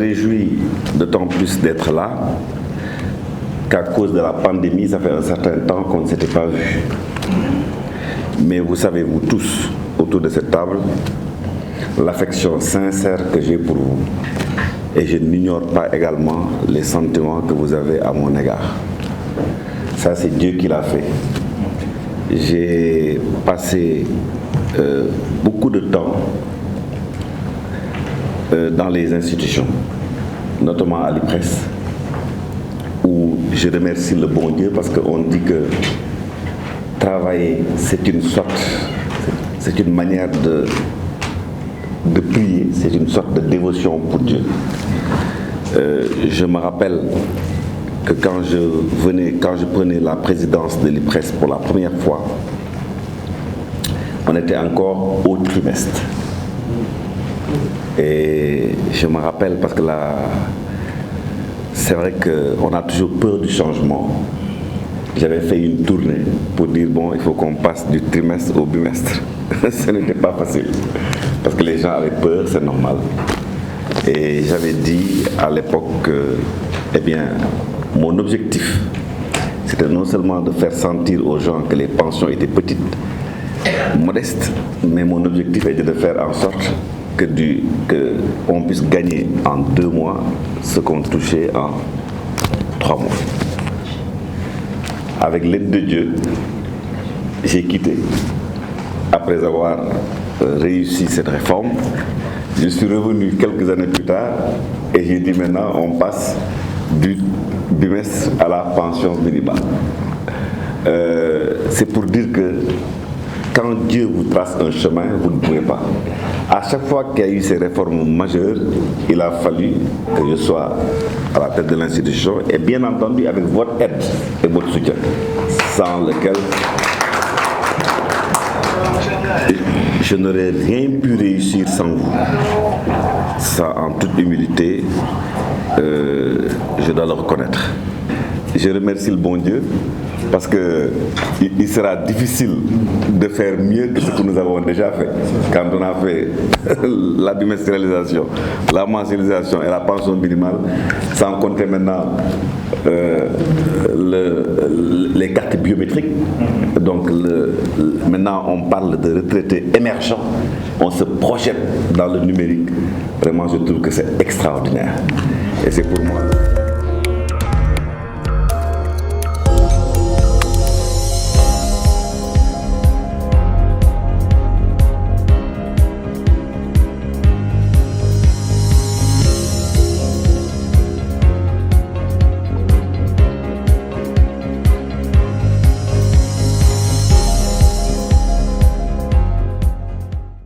réjouis d'autant plus d'être là qu'à cause de la pandémie, ça fait un certain temps qu'on ne s'était pas vu. Mais vous savez, vous tous, autour de cette table, l'affection sincère que j'ai pour vous. Et je n'ignore pas également les sentiments que vous avez à mon égard. Ça, c'est Dieu qui l'a fait. J'ai passé beaucoup de temps dans les institutions, notamment à l'IPRES, où je remercie le bon Dieu parce qu'on dit que travailler, c'est une manière de prier, c'est une sorte de dévotion pour Dieu. Je me rappelle que quand je prenais la présidence de l'IPRES pour la première fois, on était encore au trimestre. Et je me rappelle parce que là, c'est vrai qu'on a toujours peur du changement. J'avais fait une tournée pour dire, bon, il faut qu'on passe du trimestre au bimestre. Ce n'était pas facile, parce que les gens avaient peur, c'est normal. Et j'avais dit à l'époque que, eh bien, mon objectif, c'était non seulement de faire sentir aux gens que les pensions étaient petites, modestes, mais mon objectif était de faire en sorte qu'on puisse gagner en 2 mois ce qu'on touchait en 3 mois. Avec l'aide de Dieu, j'ai quitté. Après avoir réussi cette réforme, je suis revenu quelques années plus tard et j'ai dit maintenant on passe du bimestre à la pension minimale. C'est pour dire que quand Dieu vous trace un chemin, vous ne pouvez pas. À chaque fois qu'il y a eu ces réformes majeures, il a fallu que je sois à la tête de l'institution et bien entendu avec votre aide et votre soutien, sans lequel je n'aurais rien pu réussir sans vous. Ça, en toute humilité, je dois le reconnaître. Je remercie le bon Dieu parce qu'il sera difficile de faire mieux que ce que nous avons déjà fait. Quand on a fait la bimestrialisation, la mensualisation et la pension minimale, sans compter maintenant les cartes biométriques. Donc maintenant on parle de retraités émergents, on se projette dans le numérique. Vraiment je trouve que c'est extraordinaire. Et c'est pour moi...